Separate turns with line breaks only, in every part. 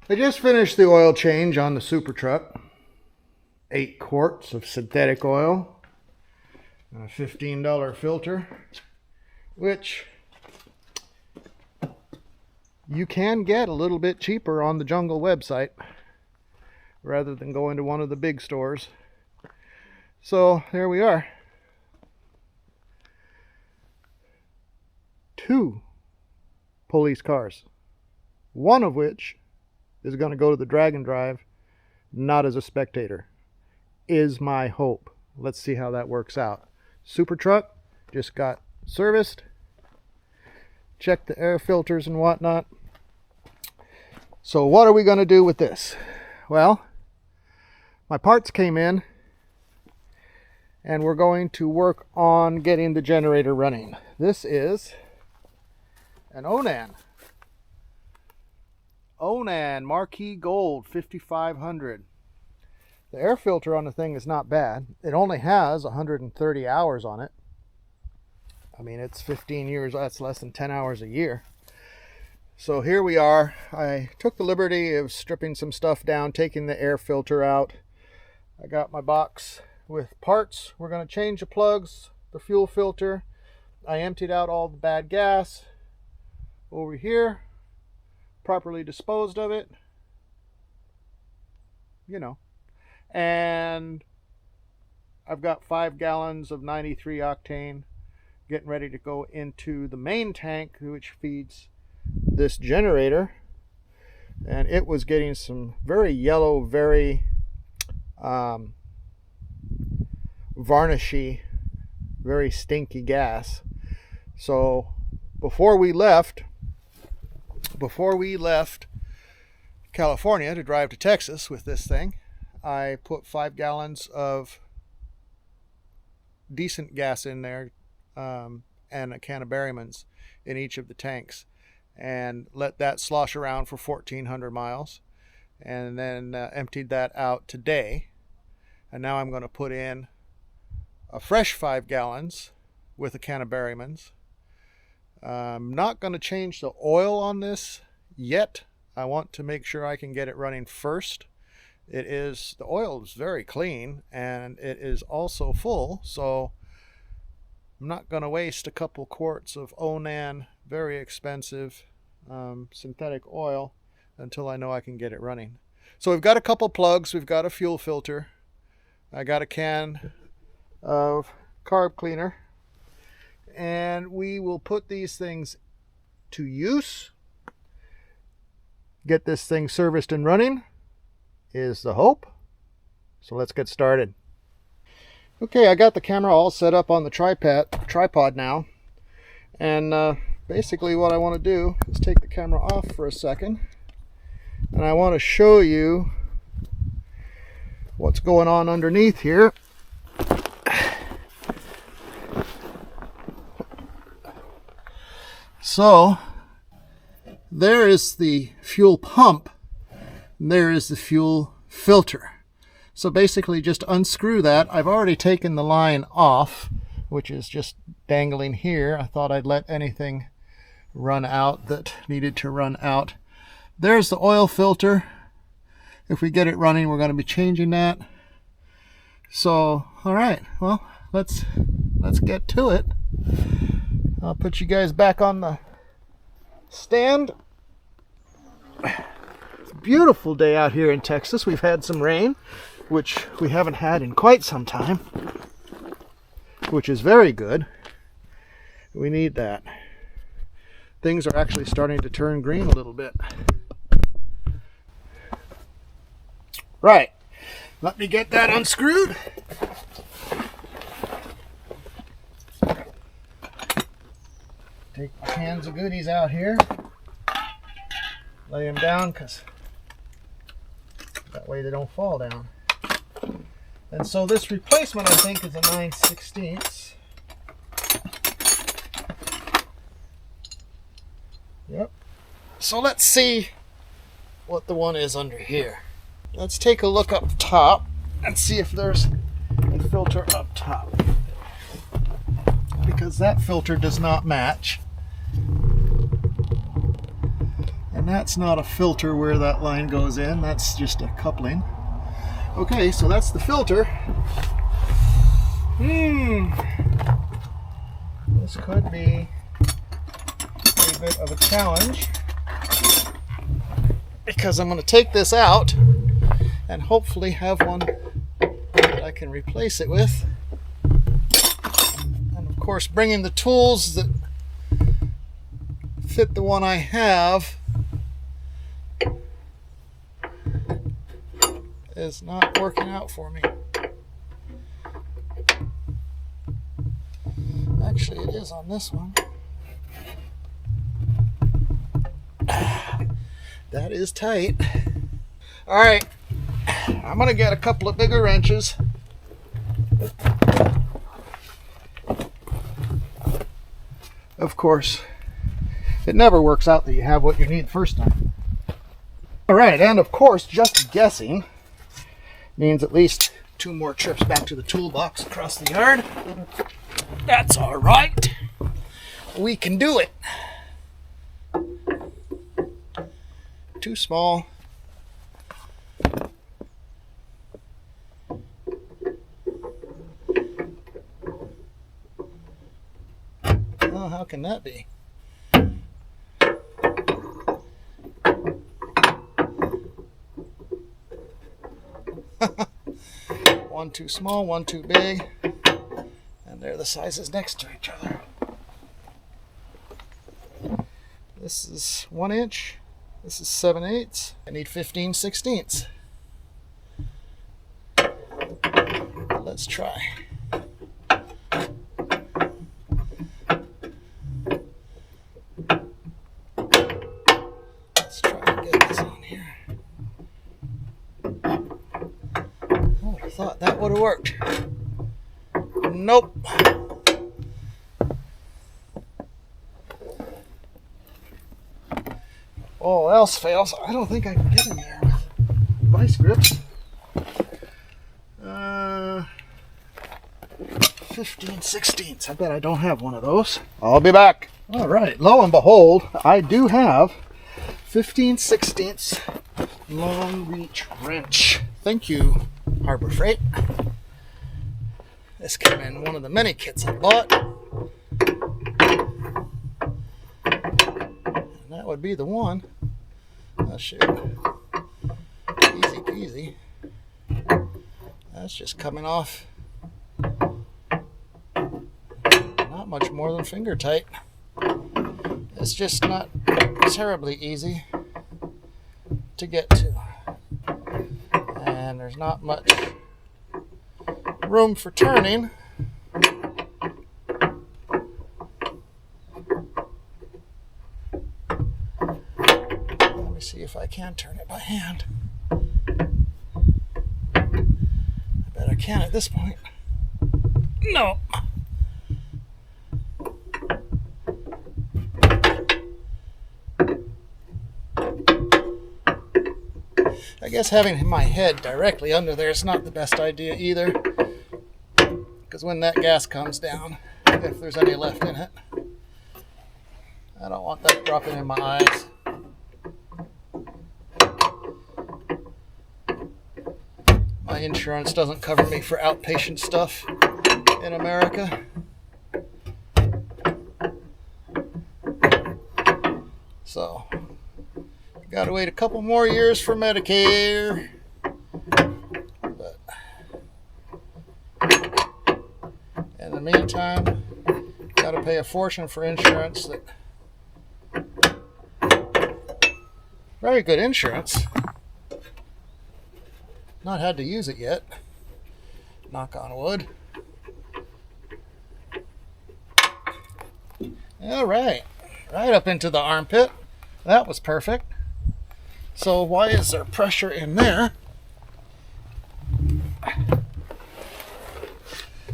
I just finished the oil change on the super truck. 8 quarts of synthetic oil and a $15 filter, which you can get a little bit cheaper on the Jungle website rather than going to one of the big stores. So there we are. 2 police cars, one of which is going to go to the drag and drive, not as a spectator, is my hope. Let's see how that works out. Super truck just got serviced, checked the air filters and whatnot. So what are we going to do with this? Well, my parts came in and we're going to work on getting the generator running. This is an Onan Marquee Gold 5500. The air filter on the thing is not bad. It only has 130 hours on it. I mean, it's 15 years, that's less than 10 hours a year. So here we are. I took the liberty of stripping some stuff down, taking the air filter out. I got my box with parts. We're going to change the plugs, the fuel filter. I emptied out all the bad gas over here, properly disposed of it, you know. And I've got 5 gallons of 93 octane getting ready to go into the main tank, which feeds this generator. And it was getting some very yellow, very varnishy, very stinky gas. So before we left California to drive to Texas with this thing, I put 5 gallons of decent gas in there, and a can of Berryman's in each of the tanks, and let that slosh around for 1,400 miles, and then emptied that out today. And now I'm going to put in a fresh 5 gallons with a can of Berryman's. I'm not going to change the oil on this yet. I want to make sure I can get it running first. The oil is very clean and it is also full, so I'm not going to waste a couple quarts of Onan, very expensive synthetic oil, until I know I can get it running. So we've got a couple plugs, we've got a fuel filter, I got a can of carb cleaner, and we will put these things to use. Get this thing serviced and running is the hope. So let's get started. Okay, I got the camera all set up on the tripod now, and basically what I want to do is take the camera off for a second, and I want to show you what's going on underneath here. So there is the fuel pump, and there is the fuel filter. So basically just unscrew that. I've already taken the line off, which is just dangling here. I thought I'd let anything run out that needed to run out. There's the oil filter. If we get it running, we're going to be changing that. So, all right, well, let's get to it. I'll put you guys back on the stand. It's a beautiful day out here in Texas. We've had some rain, which we haven't had in quite some time, which is very good. We need that. Things are actually starting to turn green a little bit. Right, let me get that unscrewed. Take my cans of goodies out here, lay them down, because that way they don't fall down. And so this replacement, I think, is a 9/16. Yep. So let's see what the one is under here. Let's take a look up top and see if there's a filter up top, because that filter does not match. And And that's not a filter where that line goes in, that's just a coupling. Okay, so that's the filter. This could be a bit of a challenge because I'm going to take this out and hopefully have one that I can replace it with. And of course, bringing the tools that fit the one I have is not working out for me. Actually, it is on this one. That is tight. All right, I'm gonna get a couple of bigger wrenches. Of course, it never works out that you have what you need first time. All right, and of course, just guessing means at least 2 more trips back to the toolbox across the yard. That's all right. We can do it. Too small. Oh, how can that be? One too small, one too big, and they're the sizes next to each other. This is 1 inch, this is 7/8. I need 15/16. Let's try. Let's try to get this on here. Oh, I thought that would have worked. Nope. All else fails. I don't think I can get in there with vice grips. 15/16. I bet I don't have one of those. I'll be back. All right. Lo and behold, I do have 15/16 long reach wrench. Thank you, Harbor Freight. This came in one of the many kits I bought. And that would be the one. Oh, shoot. Easy peasy. That's just coming off not much more than finger tight. It's just not terribly easy to get to. And there's not much room for turning. Let me see if I can turn it by hand. I bet I can at this point. No. I guess having my head directly under there is not the best idea either, because when that gas comes down, if there's any left in it, I don't want that dropping in my eyes. My insurance doesn't cover me for outpatient stuff in America. So, gotta wait a couple more years for Medicare. But in the meantime, gotta pay a fortune for insurance. Very good insurance. Not had to use it yet. Knock on wood. All right. Right up into the armpit. That was perfect. So why is there pressure in there?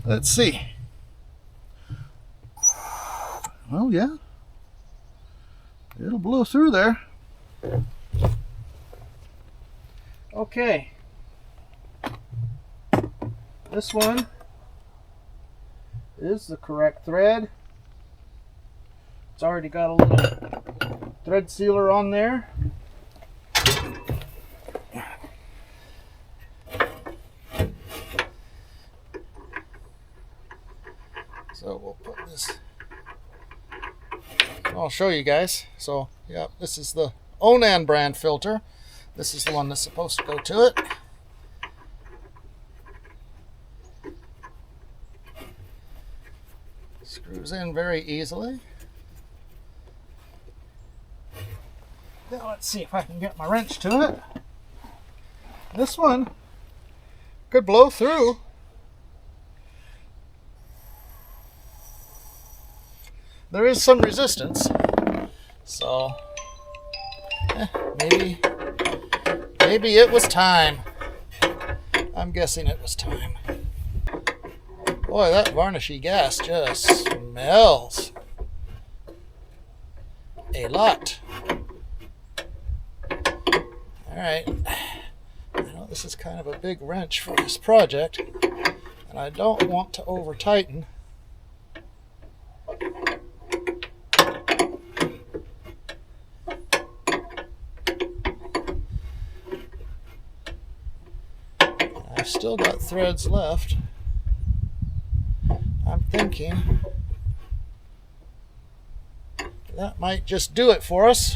Let's see. Well, yeah. It'll blow through there. Okay. This one is the correct thread. It's already got a little thread sealer on there. I'll show you guys. So, yeah, this is the Onan brand filter. This is the one that's supposed to go to it. Screws in very easily. Now let's see if I can get my wrench to it. This one could blow through. There is some resistance, so maybe it was time. I'm guessing it was time. Boy, that varnishy gas just smells a lot. All right, I know this is kind of a big wrench for this project, and I don't want to over tighten. I've still got threads left. I'm thinking that might just do it for us.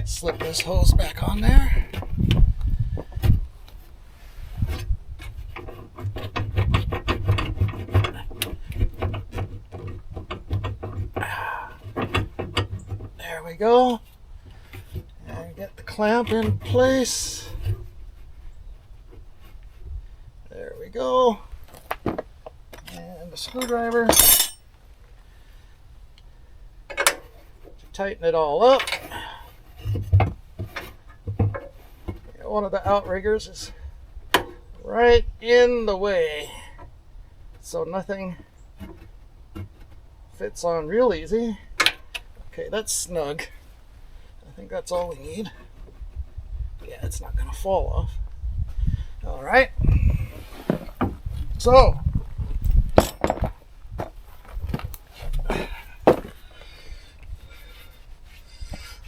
Slip this hose back on there. There we go. And get the clamp in place. There we go. And the screwdriver. Tighten it all up. One of the outriggers is right in the way, so nothing fits on real easy. Okay, that's snug. I think that's all we need. Yeah, it's not going to fall off. All right. So,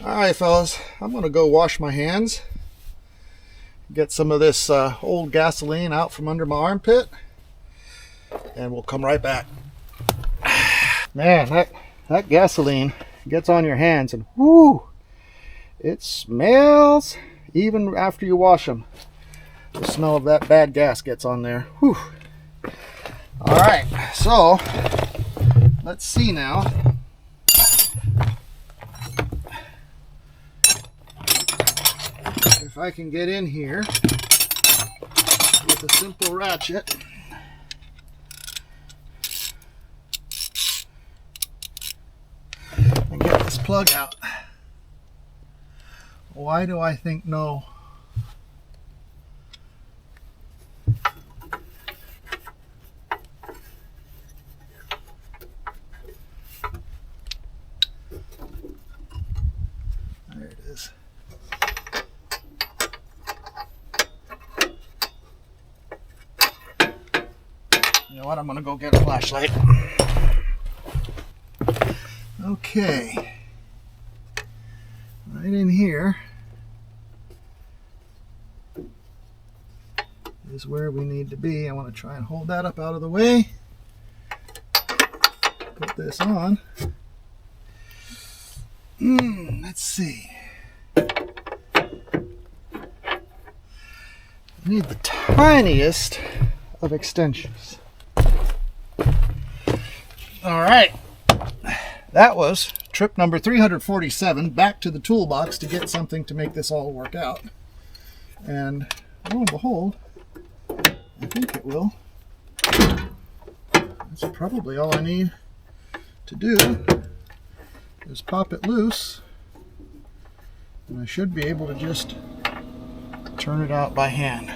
all right, fellas, I'm going to go wash my hands. Get some of this old gasoline out from under my armpit, and we'll come right back. Man, that gasoline gets on your hands, and whoo, it smells even after you wash them. The smell of that bad gas gets on there. Whew. All right, so let's see now. If I can get in here with a simple ratchet. And get this plug out. Why do I think no? There it is. You know what? I'm going to go get a flashlight. Okay. Right in here is where we need to be. I want to try and hold that up out of the way. Put this on. Let's see. I need the tiniest of extensions. All right, that was trip number 347, back to the toolbox to get something to make this all work out. And lo and behold, I think it will. That's probably all I need to do is pop it loose, and I should be able to just turn it out by hand.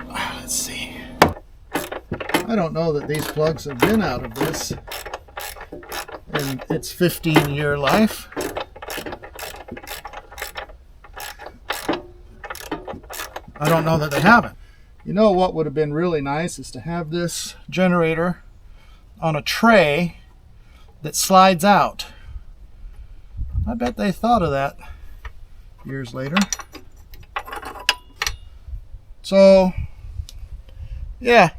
Let's see. I don't know that these plugs have been out of this in its 15-year life. I don't know that they haven't. You know what would have been really nice is to have this generator on a tray that slides out. I bet they thought of that years later. So, yeah,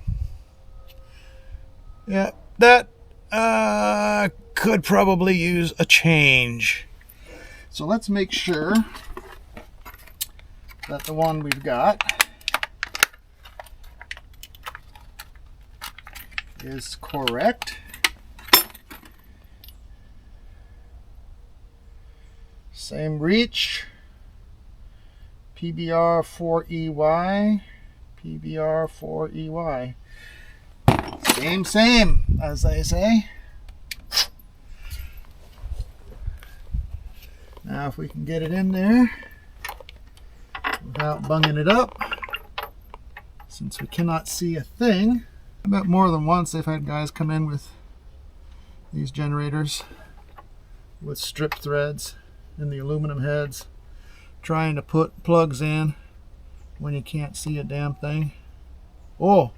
that could probably use a change. So let's make sure that the one we've got is correct. Same reach, PBR 4EY, PBR 4EY. Same, as they say. Now if we can get it in there without bunging it up, since we cannot see a thing. I bet more than once they've had guys come in with these generators with strip threads in the aluminum heads, trying to put plugs in when you can't see a damn thing. Oh,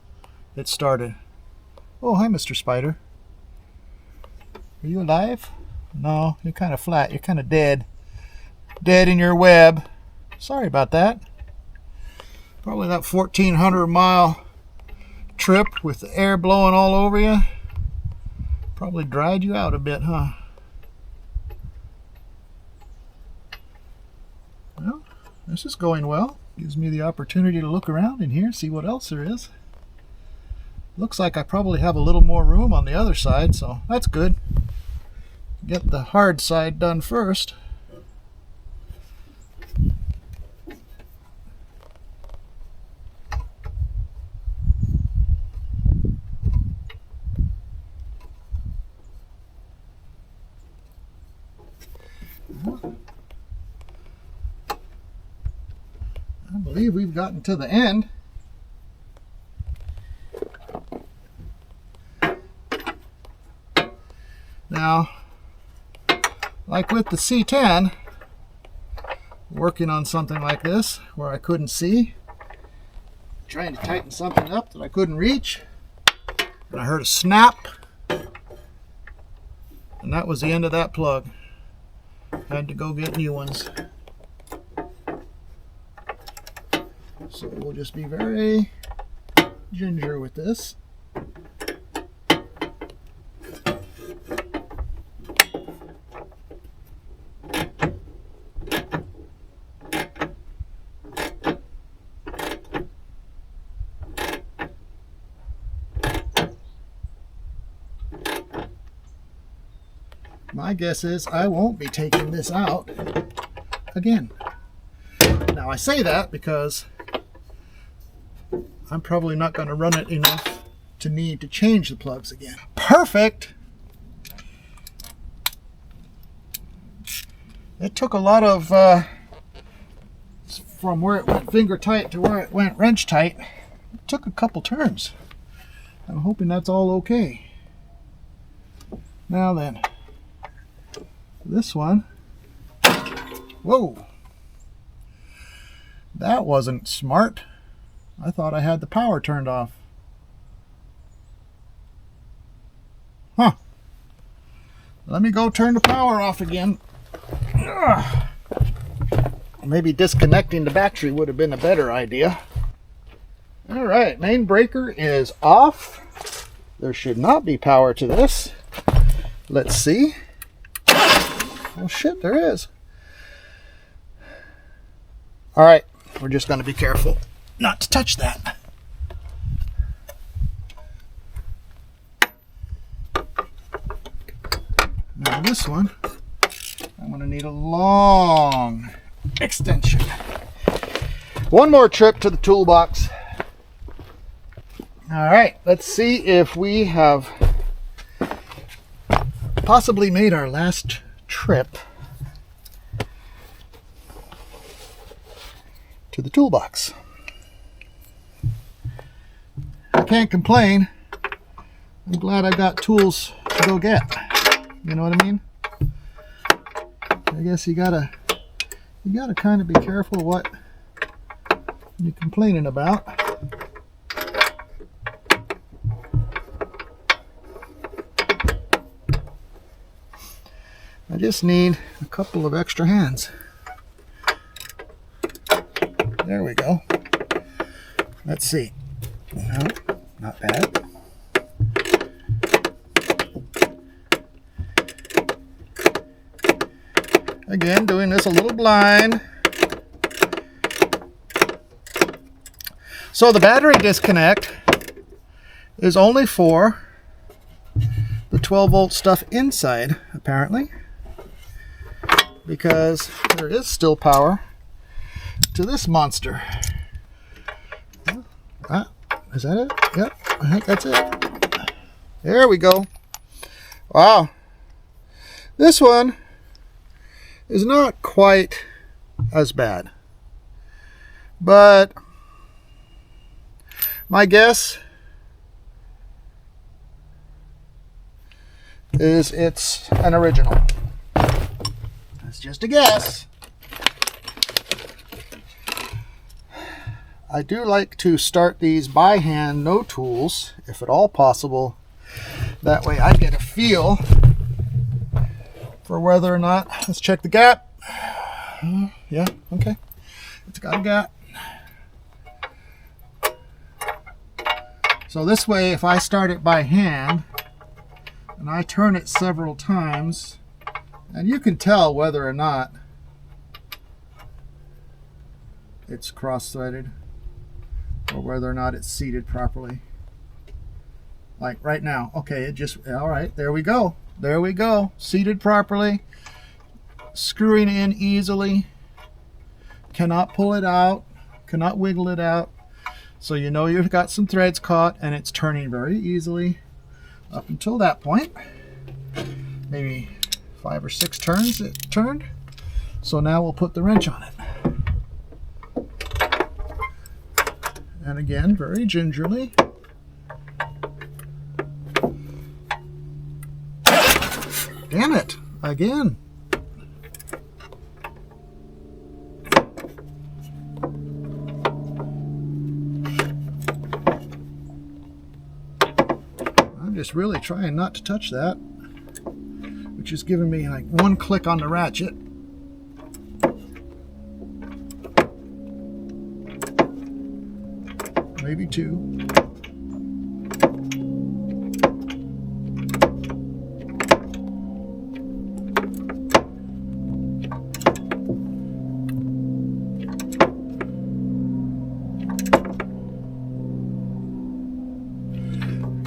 it started. Oh, hi, Mr. Spider. Are you alive? No, you're kind of flat. You're kind of dead. Dead in your web. Sorry about that. Probably that 1,400-mile trip with the air blowing all over you probably dried you out a bit, huh? Well, this is going well. Gives me the opportunity to look around in here, see what else there is. Looks like I probably have a little more room on the other side, so that's good. Get the hard side done first. I believe we've gotten to the end. Now, like with the C10, working on something like this where I couldn't see, trying to tighten something up that I couldn't reach, and I heard a snap, and that was the end of that plug. Had to go get new ones. So we'll just be very ginger with this. My guess is I won't be taking this out again. Now I say that because I'm probably not going to run it enough to need to change the plugs again. Perfect! It took a lot of, from where it went finger tight to where it went wrench tight, it took a couple turns. I'm hoping that's all okay. Now then, this one, whoa, that wasn't smart. I thought I had the power turned off. Huh. Let me go turn the power off again. Ugh. Maybe disconnecting the battery would have been a better idea. All right, main breaker is off. There should not be power to this. Let's see. Oh shit, there is. All right, we're just going to be careful not to touch that. Now this one, I'm going to need a long extension. One more trip to the toolbox. All right, let's see if we have possibly made our last trip to the toolbox. I can't complain. I'm glad I got tools to go get. You know what I mean? I guess you gotta kind of be careful what you're complaining about. I just need a couple of extra hands. There we go. Let's see. No, not bad. Again, doing this a little blind. So the battery disconnect is only for the 12 volt stuff inside, apparently, because there is still power to this monster. Is that it? Yep, I think that's it. There we go. Wow. This one is not quite as bad, but my guess is it's an original. That's just a guess. I do like to start these by hand, no tools, if at all possible. That way I get a feel for whether or not, let's check the gap. Yeah, okay. It's got a gap. So this way, if I start it by hand and I turn it several times, and you can tell whether or not it's cross-threaded or whether or not it's seated properly. Like right now. Okay, it just, all right, there we go. There we go. Seated properly. Screwing in easily. Cannot pull it out. Cannot wiggle it out. So you know you've got some threads caught, and it's turning very easily up until that point. Maybe 5 or 6 turns it turned. So now we'll put the wrench on it. And again, very gingerly. Damn it, again. I'm just really trying not to touch that, which is giving me like 1 click on the ratchet. Maybe 2.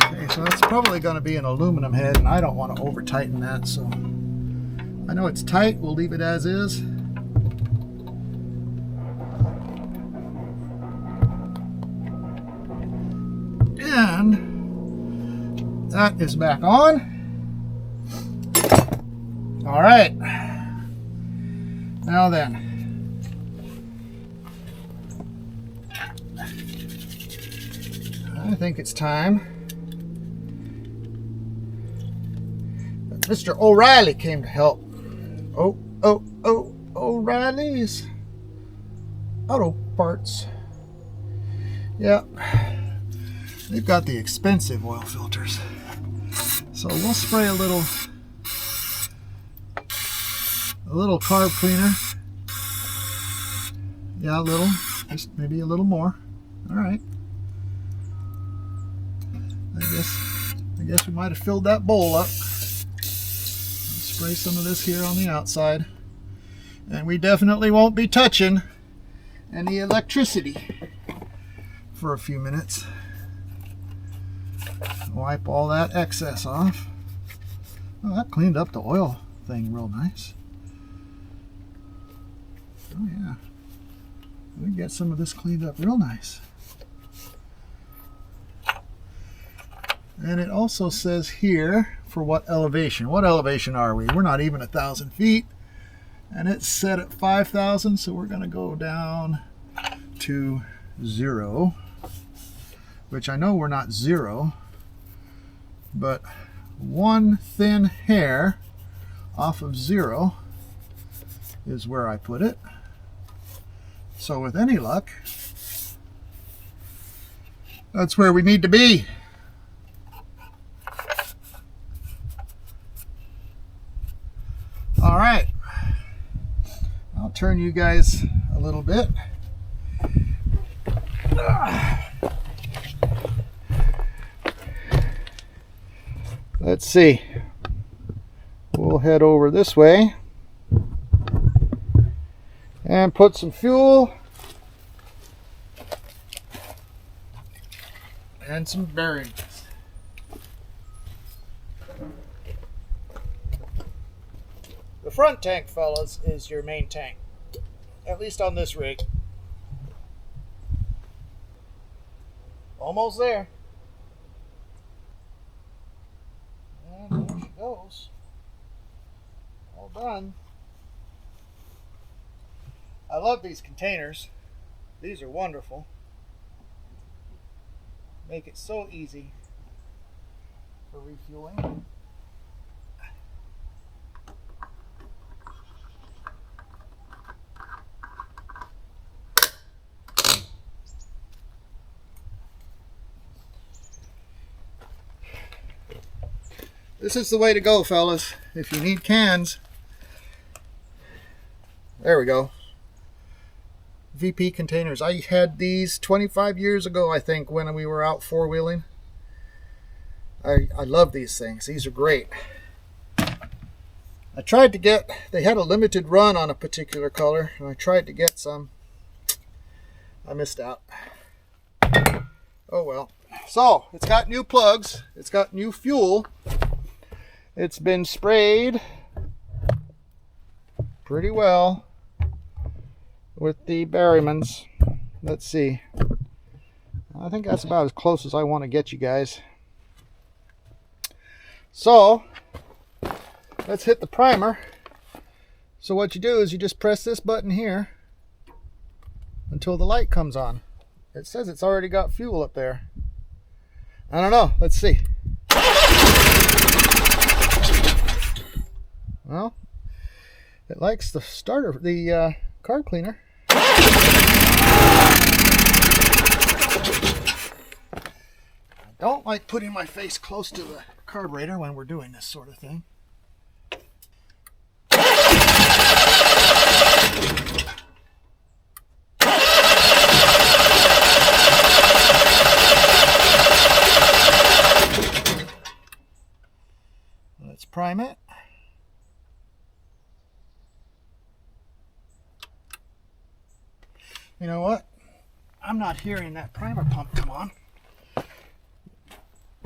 Okay, so that's probably going to be an aluminum head, and I don't want to over tighten that, so I know it's tight. We'll leave it as is. And that is back on. All right. Now then, I think it's time that Mr. O'Reilly came to help. O'Reilly's Auto Parts. Yep. They've got the expensive oil filters. So we'll spray a little carb cleaner. Yeah, a little, just maybe a little more. All right. I guess we might have filled that bowl up. Spray some of this here on the outside. And we definitely won't be touching any electricity for a few minutes. Wipe all that excess off. Oh, that cleaned up the oil thing real nice. Oh yeah. We get some of this cleaned up real nice. And it also says here for what elevation. What elevation are we? We're not even 1,000 feet. And it's set at 5,000, so we're going to go down to 0. Which I know we're not 0. But 1 thin hair off of 0 is where I put it. So with any luck, that's where we need to be. All right, I'll turn you guys a little bit. Let's see. We'll head over this way. and put some fuel and some bearings. The front tank, fellas, is your main tank, at least on this rig. Almost there. And there she goes. All done. I love these containers. These are wonderful. Make it so easy for refueling. This is the way to go, fellas. If you need cans, there we go. VP containers. I had these 25 years ago, I think, when we were out four-wheeling. I love these things. These are great. I tried to get, they had a limited run on a particular color, and I tried to get some. I missed out. Oh well. So, it's got new plugs. It's got new fuel. It's been sprayed pretty well with the Berrymans. Let's see. I think that's about as close as I want to get you guys. So, let's hit the primer. So what you do is you just press this button here until the light comes on. It says it's already got fuel up there. I don't know. Let's see. Well, it likes the starter, the carb cleaner. I don't like putting my face close to the carburetor when we're doing this sort of thing. Let's prime it. You know what? I'm not hearing that primer pump come on.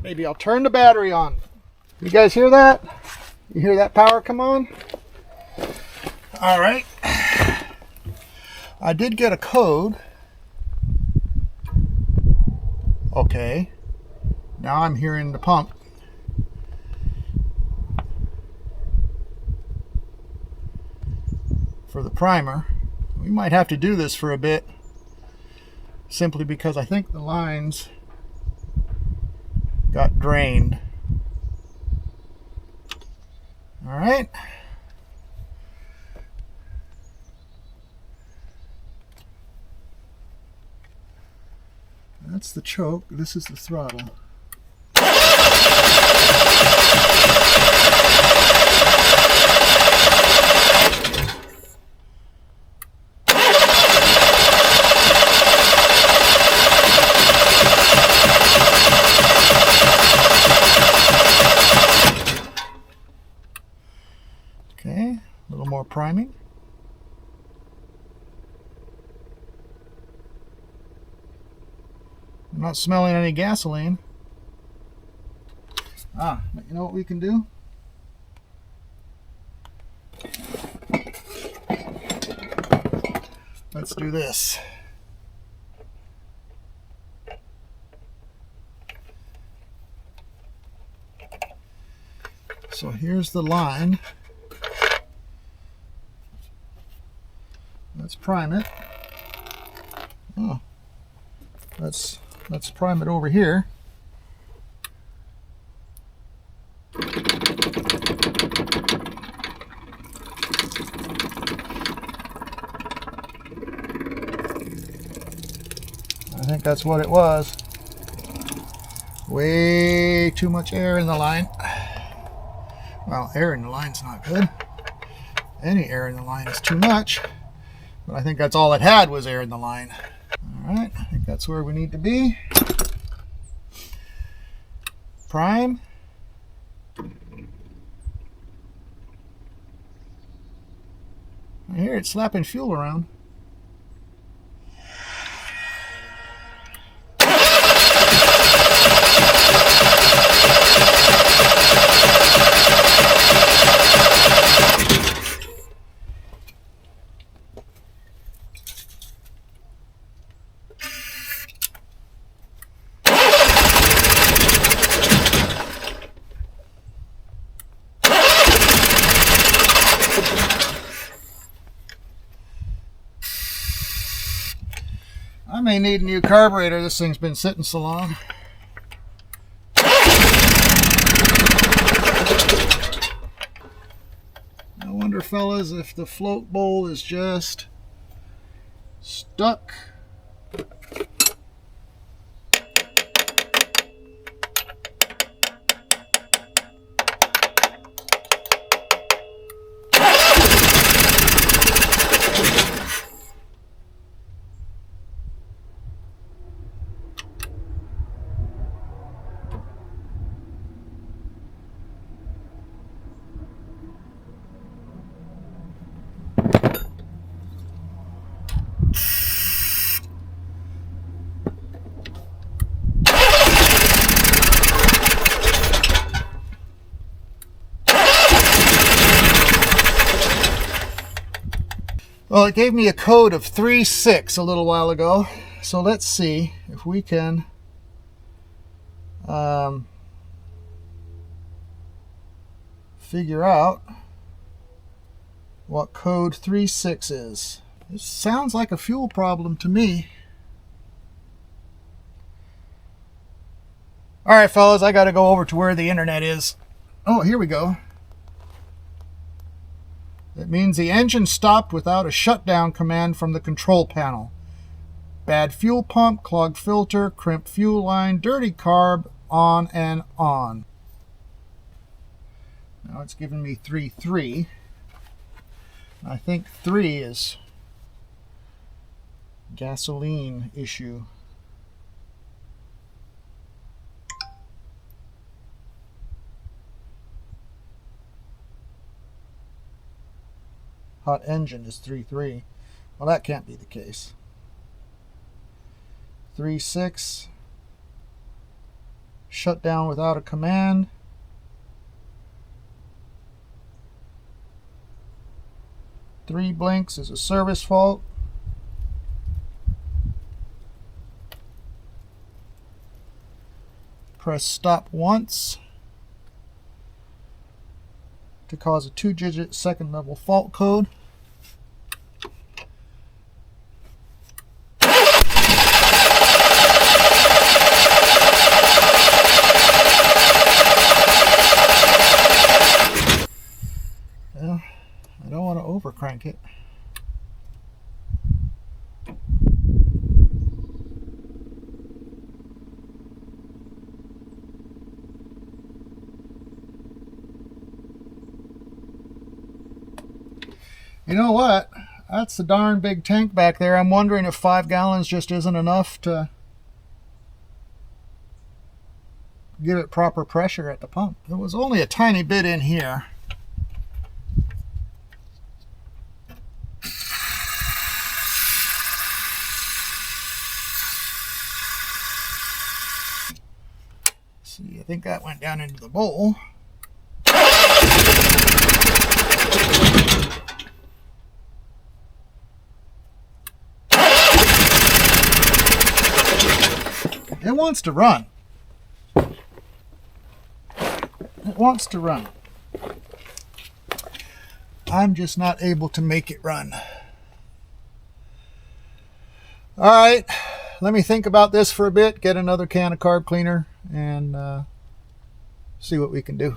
Maybe I'll turn the battery on. You guys hear that? You hear that power come on? All right. I did get a code. Okay. Now I'm hearing the pump. For the primer. We might have to do this for a bit, simply because I think the lines got drained. All right. That's the choke. This is the throttle. Okay, a little more priming. I'm not smelling any gasoline. Ah, you know what we can do? Let's do this. So here's the line. Let's prime it. Oh, let's prime it over here. I think that's what it was. Way too much air in the line. Well, air in the line's not good. Any air in the line is too much. But I think that's all it had was air in the line. All right, I think that's where we need to be. Prime. I hear it slapping fuel around. I may need a new carburetor. This thing's been sitting so long. I wonder, fellas, if the float bowl is just stuck. Well, it gave me a code of 36 a little while ago, so let's see if we can figure out what code 36 is. It sounds like a fuel problem to me. All right, fellas, I got to go over to where the internet is. Oh, here we go. That means the engine stopped without a shutdown command from the control panel. Bad fuel pump, clogged filter, crimped fuel line, dirty carb, on and on. Now it's giving me 3.3. I think 3 is gasoline issue. Hot engine is 3.3. Well, that can't be the case. 3.6. Shut down without a command. Three blinks is a service fault. Press stop once to cause a 2-digit second level fault code. Well, I don't want to overcrank it. You know what? That's a darn big tank back there. I'm wondering if 5 gallons just isn't enough to give it proper pressure at the pump. There was only a tiny bit in here. See, I think that went down into the bowl. It wants to run. It wants to run. I'm just not able to make it run. All right, let me think about this for a bit, get another can of carb cleaner, and see what we can do.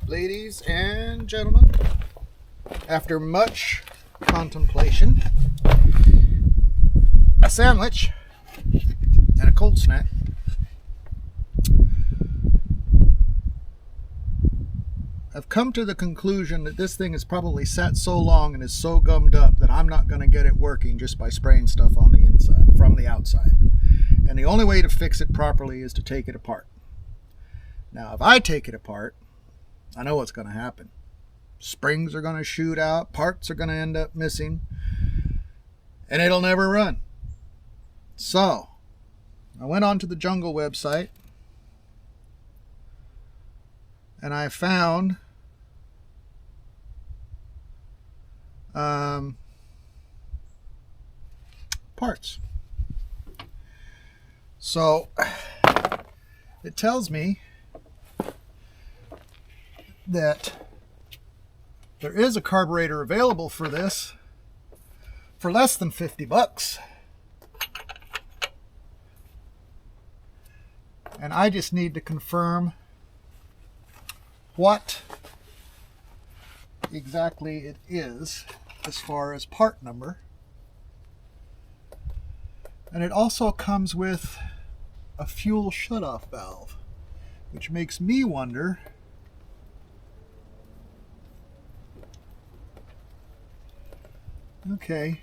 Ladies and gentlemen, after much contemplation, a sandwich, and a cold snack, I've come to the conclusion that this thing has probably sat so long and is so gummed up that I'm not going to get it working just by spraying stuff on the inside, from the outside. And the only way to fix it properly is to take it apart. Now, if I take it apart, I know what's going to happen. springs are going to shoot out, parts are going to end up missing, and it'll never run. So I went onto the Jungle website and I found parts. So it tells me that there is a carburetor available for this for less than $50. And I just need to confirm what exactly it is as far as part number. And it also comes with a fuel shutoff valve, which makes me wonder okay,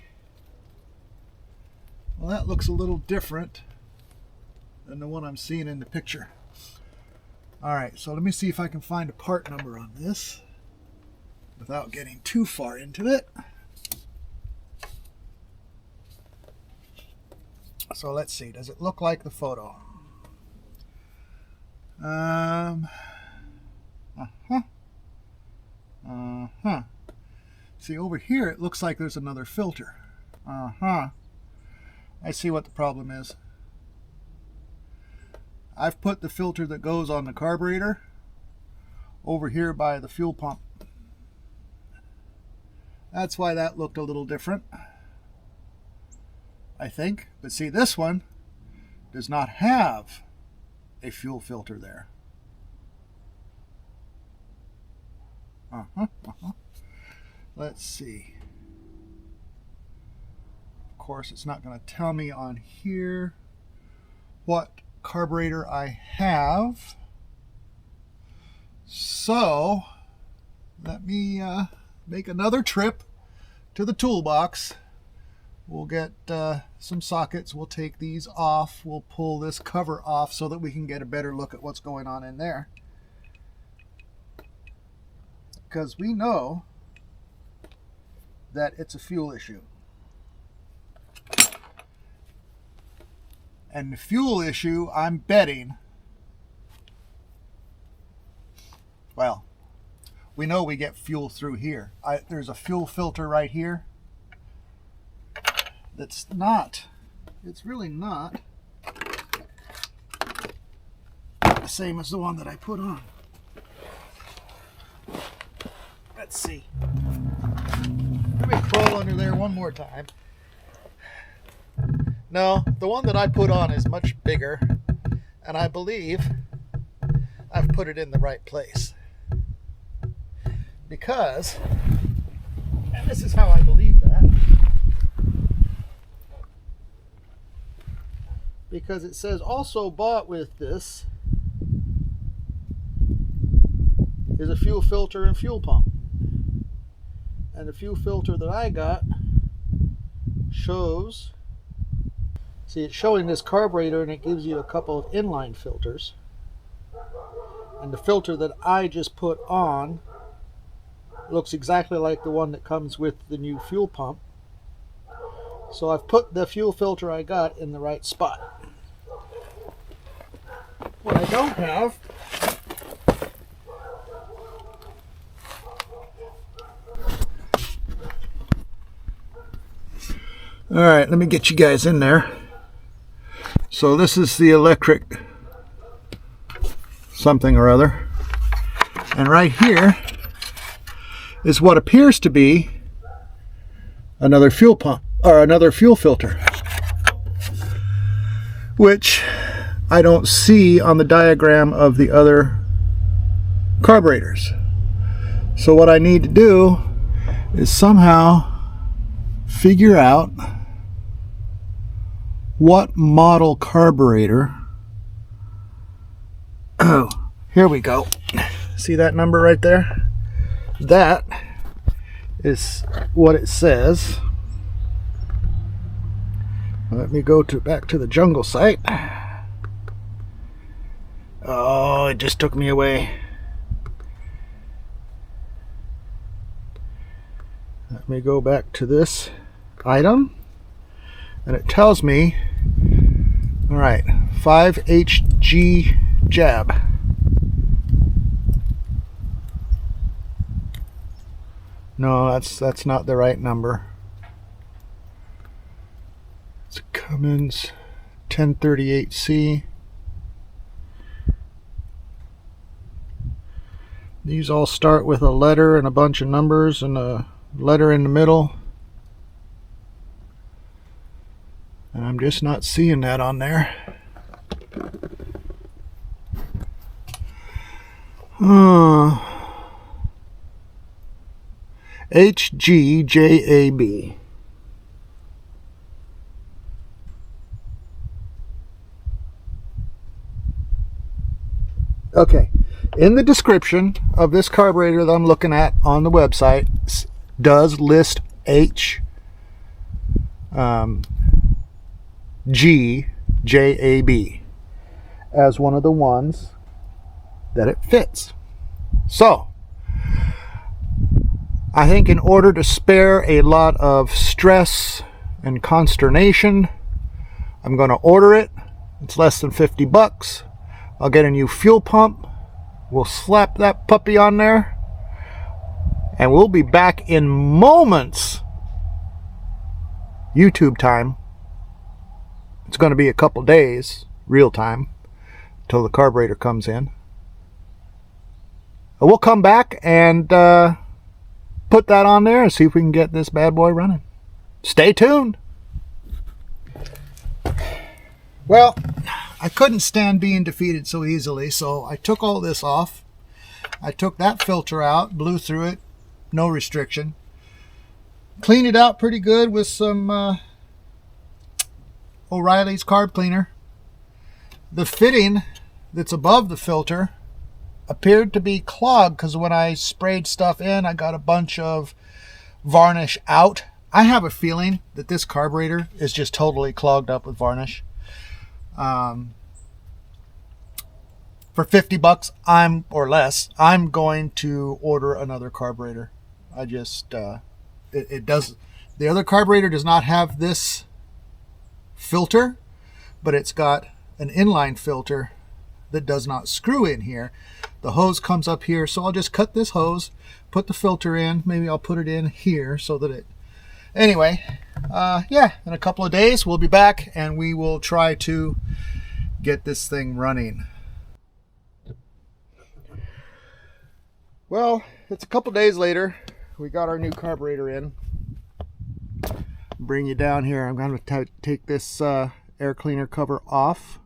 well, that looks a little different than the one I'm seeing in the picture. Alright, so let me see if I can find a part number on this without getting too far into it. So let's see, does it look like the photo? See, over here it looks like there's another filter. I see what the problem is. I've put the filter that goes on the carburetor over here by the fuel pump. That's why that looked a little different, I think. But see, this one does not have a fuel filter there. Let's see. Of course, it's not going to tell me on here what carburetor I have. So let me make another trip to the toolbox. We'll get some sockets. We'll take these off. We'll pull this cover off so that we can get a better look at what's going on in there. Because we know that it's a fuel issue. And the fuel issue, I'm betting, well, we know we get fuel through here. There's a fuel filter right here that's not, it's really not the same as the one that I put on. Let's see. Let me crawl under there one more time. No, the one that I put on is much bigger, and I believe I've put it in the right place. Because, and this is how I believe that, because it says also bought with this is a fuel filter and fuel pump. And the fuel filter that I got shows, see, it's showing this carburetor, and it gives you a couple of inline filters. And the filter that I just put on looks exactly like the one that comes with the new fuel pump. So I've put the fuel filter I got in the right spot. What I don't have Alright, let me get you guys in there. So this is the electric something or other. And right here is what appears to be another fuel pump, or another fuel filter, which I don't see on the diagram of the other carburetors. So what I need to do is somehow figure out what model carburetor. Oh, here we go. See that number right there? That is what it says. Let me go back to the Jungle site. Oh, it just took me away. Let me go back to this item, and it tells me, all right, 5HG jab. No, that's not the right number. It's a Cummins 1038C. These all start with a letter and a bunch of numbers and a letter in the middle. And I'm just not seeing that on there. HGJAB. Okay, in the description of this carburetor that I'm looking at on the website does list HGJAB as one of the ones that it fits. So I think in order to spare a lot of stress and consternation, I'm going to order it. It's less than 50 bucks. I'll get a new fuel pump. We'll slap that puppy on there, and we'll be back in moments. YouTube time. It's going to be a couple days, real time, till the carburetor comes in. We'll come back and put that on there and see if we can get this bad boy running. Stay tuned. Well, I couldn't stand being defeated so easily, so I took all this off. I took that filter out, blew through it, no restriction. Cleaned it out pretty good with some O'Reilly's carb cleaner. The fitting that's above the filter appeared to be clogged because when I sprayed stuff in, I got a bunch of varnish out. I have a feeling that this carburetor is just totally clogged up with varnish. For 50 bucks, or less, I'm going to order another carburetor. I just, it does, the other carburetor does not have this filter, but it's got an inline filter that does not screw in here. The hose comes up here, so I'll just cut this hose, put the filter in. Maybe I'll put it in here so that it, anyway, yeah, in a couple of days we'll be back and we will try to get this thing running. Well, it's a couple days later. We got our new carburetor in. Bring you down here. I'm going to take this air cleaner cover off,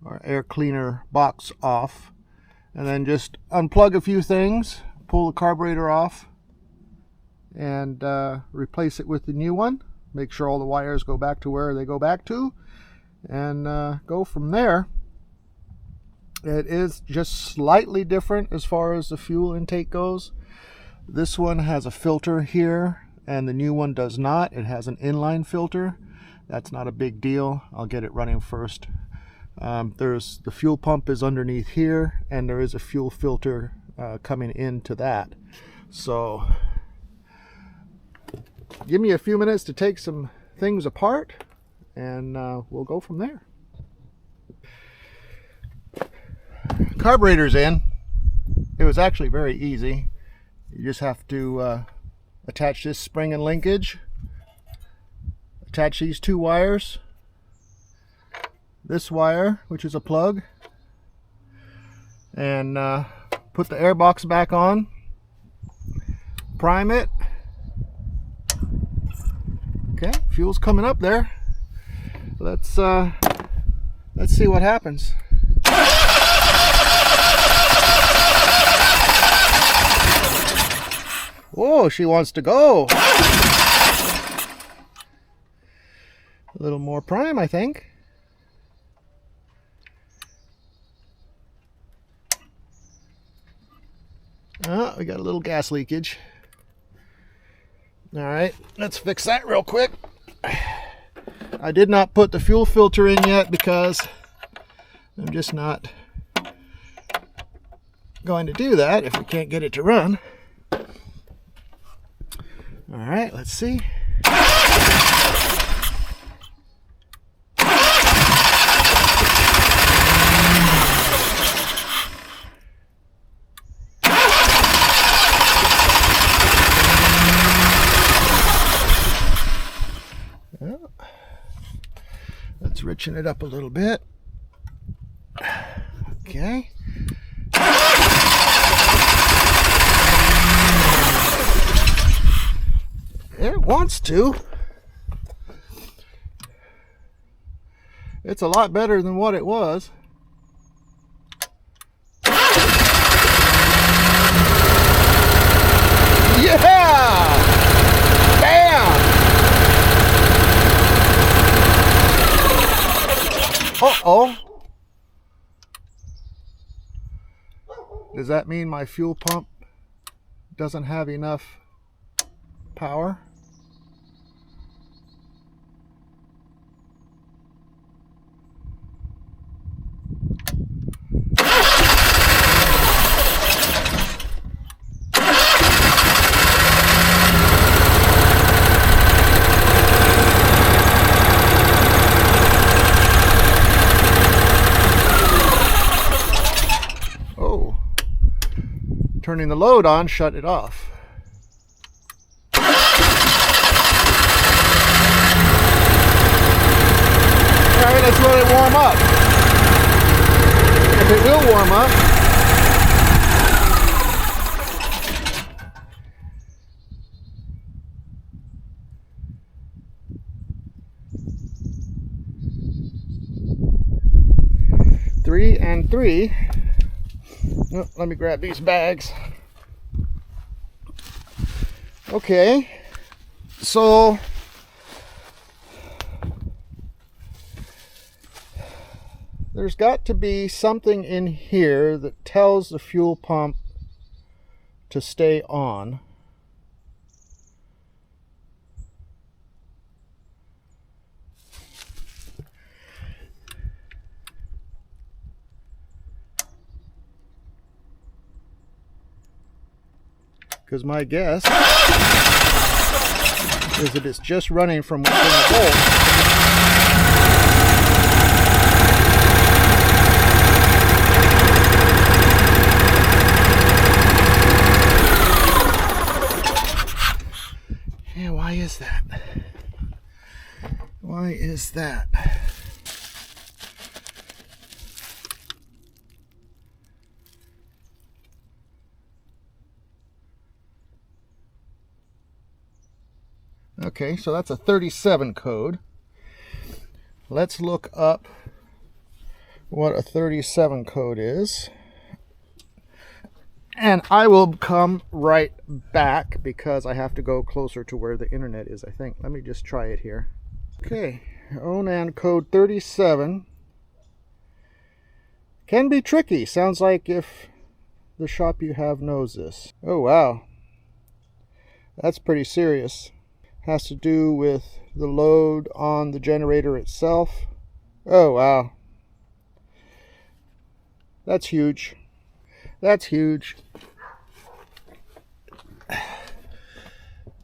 or air cleaner box off, and then just unplug a few things, pull the carburetor off, and replace it with the new one. Make sure all the wires go back to where they go back to, and go from there. It is just slightly different as far as the fuel intake goes. This one has a filter here, and the new one does not. It has an inline filter. That's not a big deal. I'll get it running first. There's the fuel pump is underneath here, and there is a fuel filter coming into that. So give me a few minutes to take some things apart, and we'll go from there. Carburetor's in. It was actually very easy. You just have to attach this spring and linkage, attach these two wires, this wire, which is a plug, and put the air box back on, prime it. Okay, fuel's coming up there. Let's see what happens. Oh, she wants to go. A little more prime, I think. We got a little gas leakage. All right, let's fix that real quick. I did not put the fuel filter in yet because I'm just not going to do that if we can't get it to run. All right, let's see. Well, let's richen it up a little bit. Okay. It wants to. It's a lot better than what it was. Yeah! Bam! Uh-oh. Does that mean my fuel pump doesn't have enough power? Oh, turning the load on shut it off. Alright, let's let it warm up. If it will warm up. Three and three. Oh, let me grab these bags. Okay, so there's got to be something in here that tells the fuel pump to stay on. Because my guess is that it's just running from within the bolt. Yeah, why is that? Why is that? Okay, so that's a 37 code. Let's look up what a 37 code is. And I will come right back because I have to go closer to where the internet is, I think. Let me just try it here. Okay, Onan code 37. Can be tricky. Sounds like if the shop you have knows this. Oh, wow. That's pretty serious. Has to do with the load on the generator itself. Oh, wow. That's huge. That's huge.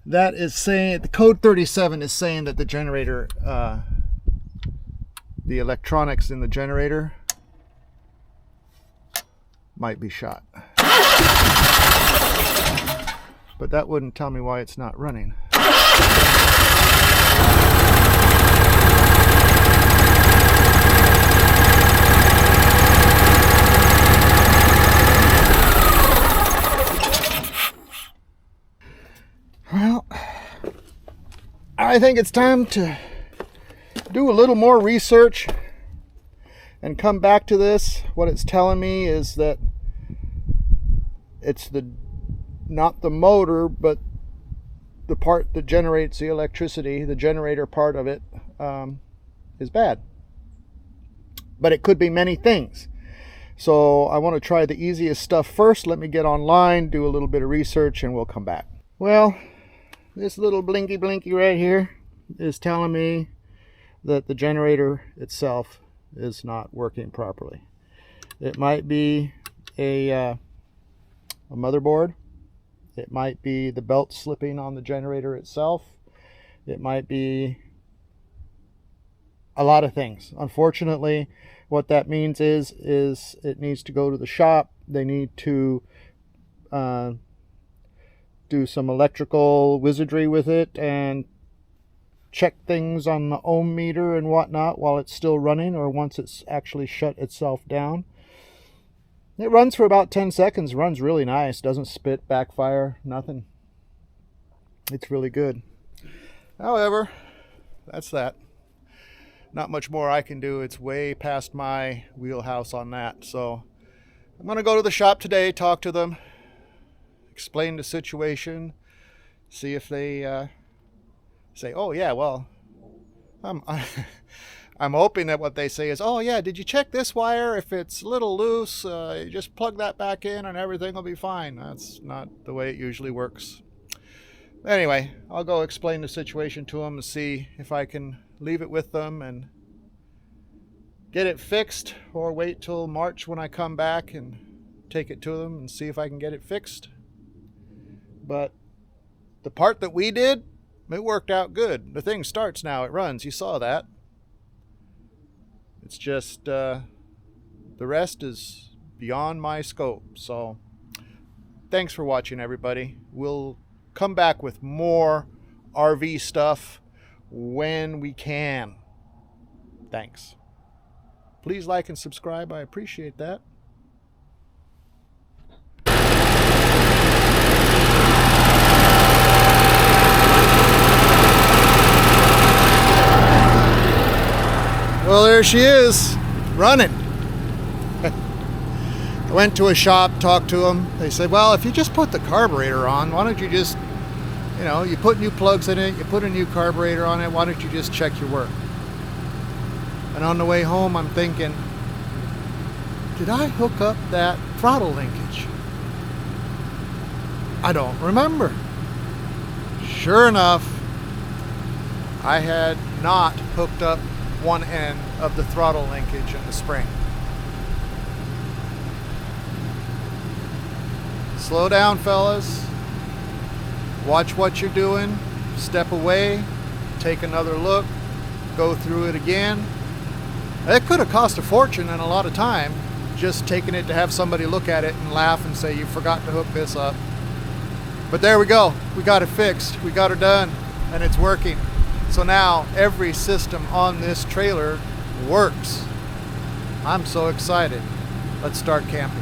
That is saying, the code 37 is saying that the generator, the electronics in the generator might be shot. But that wouldn't tell me why it's not running. Well, I think it's time to do a little more research and come back to this. What it's telling me is that it's not the motor, but the part that generates the electricity, the generator part of it, is bad. But it could be many things. So I want to try the easiest stuff first. Let me get online, do a little bit of research, and we'll come back. Well, this little blinky right here is telling me that the generator itself is not working properly. It might be a motherboard. It might be the belt slipping on the generator itself. It might be a lot of things. Unfortunately, what that means is it needs to go to the shop. They need to do some electrical wizardry with it and check things on the ohm meter and whatnot while it's still running, or once it's actually shut itself down. It runs for about 10 seconds, runs really nice, doesn't spit, backfire, nothing. It's really good. However, that's that. Not much more I can do. It's way past my wheelhouse on that. So I'm going to go to the shop today, talk to them, explain the situation, see if they say, oh yeah, well, I'm hoping that what they say is, oh yeah, did you check this wire? If it's a little loose, you just plug that back in and everything will be fine. That's not the way it usually works. Anyway, I'll go explain the situation to them and see if I can leave it with them and get it fixed, or wait till March when I come back and take it to them and see if I can get it fixed. But the part that we did, it worked out good. The thing starts now, it runs. You saw that. It's just the rest is beyond my scope. So thanks for watching, everybody. We'll come back with more RV stuff when we can. Thanks. Please like and subscribe. I appreciate that. Well, there she is, running. I went to a shop, talked to them. They said, well, if you just put the carburetor on, why don't you just, you put new plugs in it, you put a new carburetor on it, why don't you just check your work? And on the way home, I'm thinking, did I hook up that throttle linkage? I don't remember. Sure enough, I had not hooked up one end of the throttle linkage in the spring. Slow down, fellas. Watch what you're doing. Step away. Take another look. Go through it again. It could have cost a fortune and a lot of time just taking it to have somebody look at it and laugh and say, you forgot to hook this up. But there we go. We got it fixed. We got her done, and it's working. So now every system on this trailer works. I'm so excited. Let's start camping.